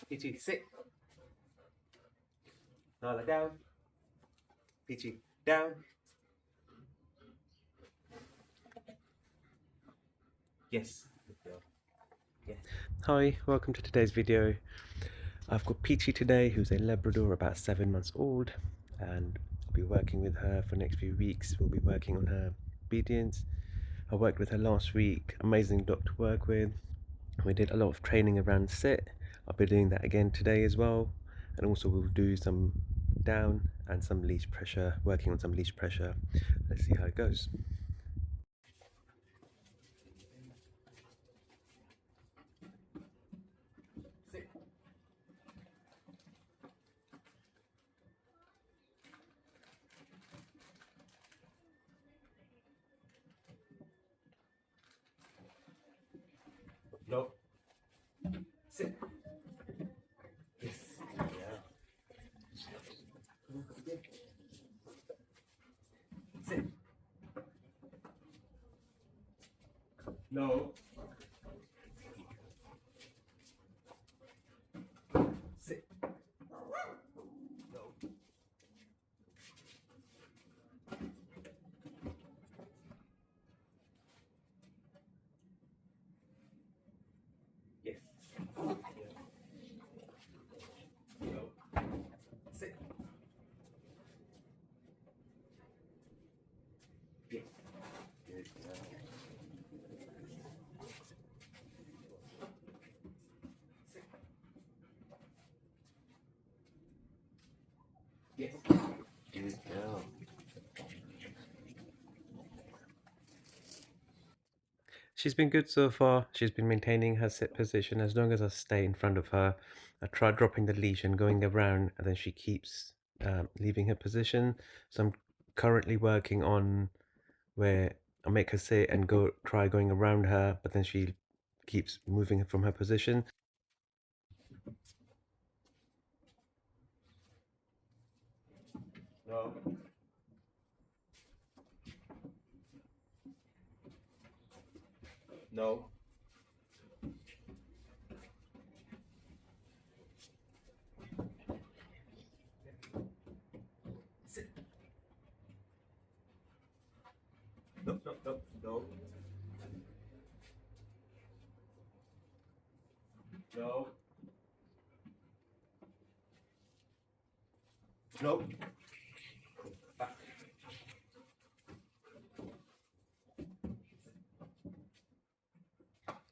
Peachy, sit. Nala, down. Peachy, down. Yes. Yes. Hi, welcome to today's video. I've got Peachy today, who's a Labrador about 7 months old, and I'll be working with her for the next few weeks. We'll be working on her obedience. I worked with her last week, amazing dog to work with. We did a lot of training around sit. I'll be doing that again today as well, and also we'll do some down and some leash pressure, working on some leash pressure. Let's see how it goes. Sit. No. Sit. Yes. Yeah. Sit. No. Sit. No. Yes. No. Sit. Yes. Good. Sit. Yes. Good girl. She's been good so far. She's been maintaining her sit position as long as I stay in front of her. I try dropping the leash and going around, and then she keeps leaving her position. So I'm currently working on where I make her sit and try going around her, but then she keeps moving from her position. No. No. Sit. No, no, no, no. No. No. Back.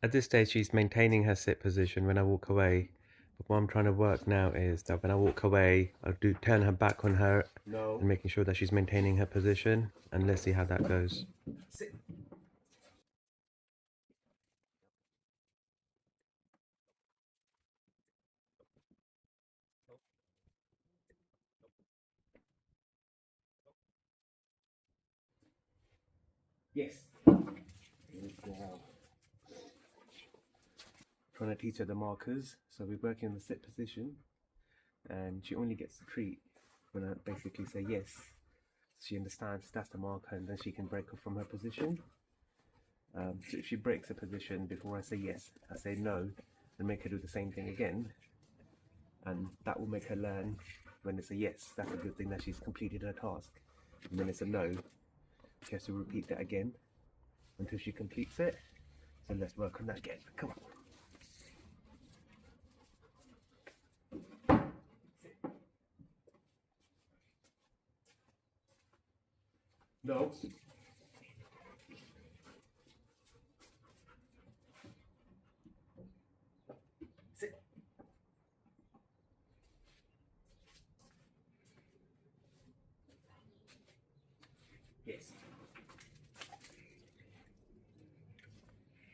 At this stage, she's maintaining her sit position when I walk away. But what I'm trying to work now is that when I walk away, I do turn her back on her and making sure that she's maintaining her position. And let's see how that goes. Sit. Yes. Trying to teach her the markers. So we're working on the sit position, and she only gets the treat when I basically say yes. She understands that's the marker, and then she can break off from her position. So if she breaks a position before I say yes, I say no, and make her do the same thing again, and that will make her learn when it's a yes, that's a good thing that she's completed her task. And when it's a no, she has to repeat that again until she completes it. So let's work on that again. Come on. No. Sit. Yes.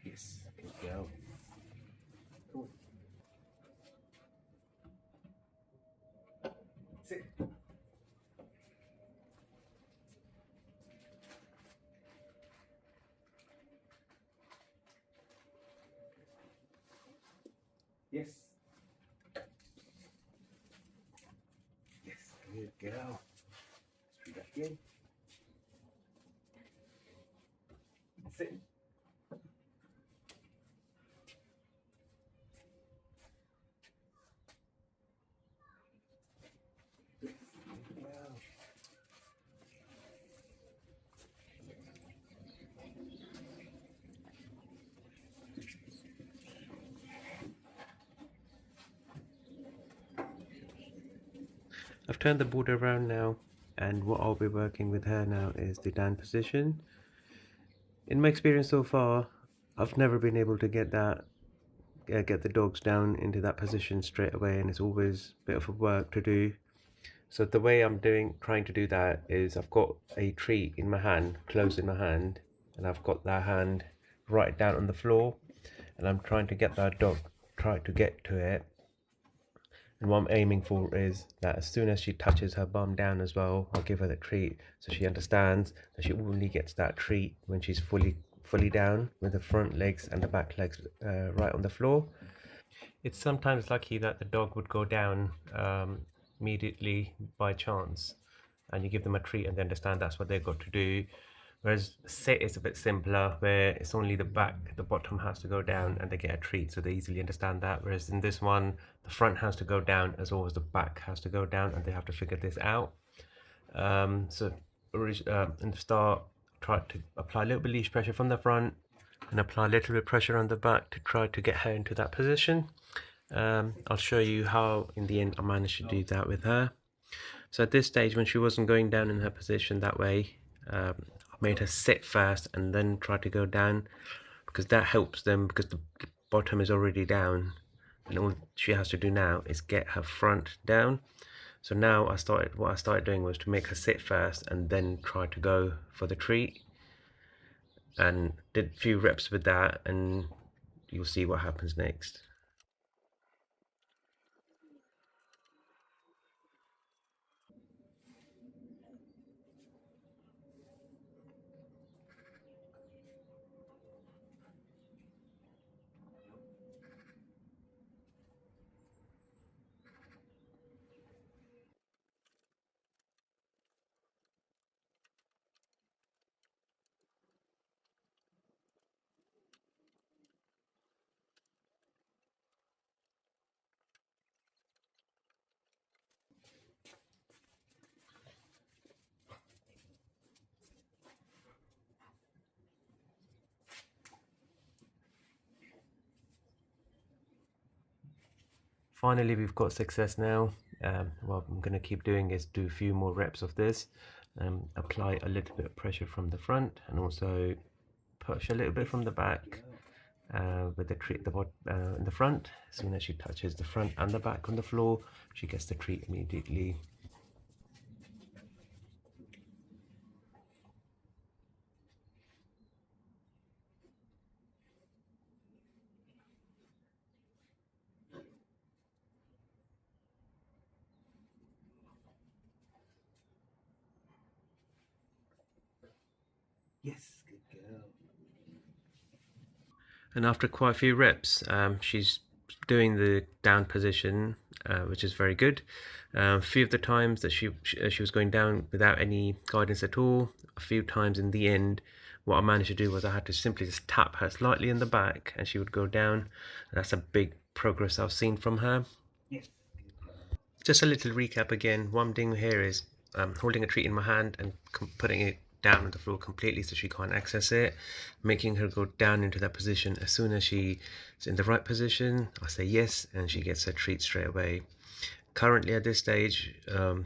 Yes. Good girl. Cool. Sit. Yes. Yes. Good girl. Let's do that again. Sit. I've turned the board around now, and what I'll be working with her now is the down position. In my experience so far, I've never been able to get the dogs down into that position straight away, and it's always a bit of a work to do. So the way I'm trying to do that is I've got a treat in my hand, closed in my hand, and I've got that hand right down on the floor, and I'm trying to get that dog, try to get to it. And what I'm aiming for is that as soon as she touches her bum down as well, I'll give her the treat so she understands that she only gets that treat when she's fully down with the front legs and the back legs right on the floor. It's sometimes lucky that the dog would go down immediately by chance, and you give them a treat and they understand that's what they've got to do. Whereas sit is a bit simpler, where it's only the bottom has to go down and they get a treat, so they easily understand that. Whereas in this one, the front has to go down as well as the back has to go down, and they have to figure this out. So in the start, try to apply a little bit leash pressure from the front and apply a little bit of pressure on the back to try to get her into that position. I'll show you how in the end I managed to do that with her. So at this stage, when she wasn't going down in her position that way, I made her sit first and then try to go down, because that helps them, because the bottom is already down, and all she has to do now is get her front down. So now what I started doing was to make her sit first and then try to go for the treat, and did a few reps with that, and you'll see what happens next. Finally, we've got success now. What I'm going to keep doing is do a few more reps of this, apply a little bit of pressure from the front, and also push a little bit from the back with the treat in the front. As soon as she touches the front and the back on the floor, she gets the treat immediately. Yes, good girl. And after quite a few reps, she's doing the down position, which is very good. A few of the times that she was going down without any guidance at all. A few times in the end, what I managed to do was I had to simply just tap her slightly in the back, and she would go down. And that's a big progress I've seen from her. Yes. Just a little recap again. What I'm doing here is holding a treat in my hand and putting it down on the floor completely so she can't access it, making her go down into that position. As soon as she's in the right position, I say yes, and she gets her treat straight away. Currently at this stage,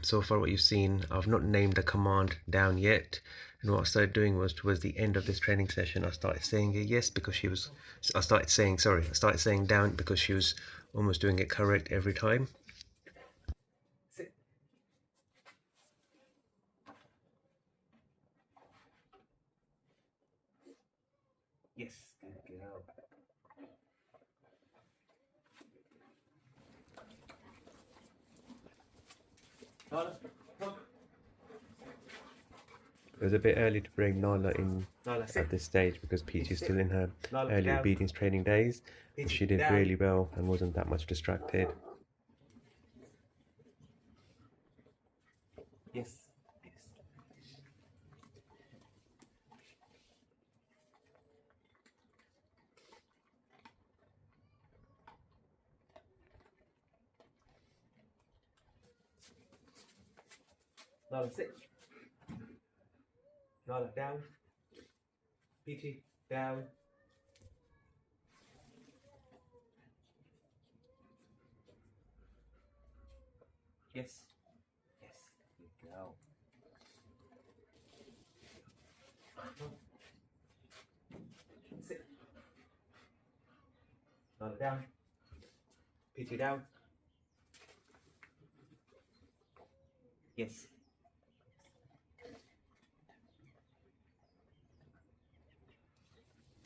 so far what you've seen, I've not named the command down yet. And what I started doing was towards the end of this training session, I started saying yes because I started saying down because she was almost doing it correct every time. Sit. Yes, good girl. It was a bit early to bring Nala in at this stage because Peach is still in her early obedience training days. But she did really well and wasn't that much distracted. Yes. Nala, sit. Nala, down. Peachy, down. Yes. Nala down. Peachy down. Yes.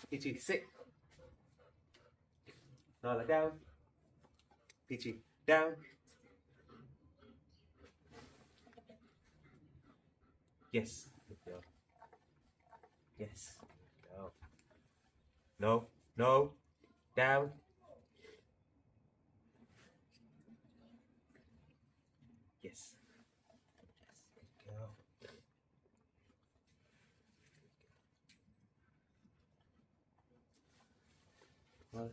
Peachy, sit. Nala down. Peachy, down. Yes. Good girl. Yes. Good girl. No. No. Down. Yes. Good girl. Well,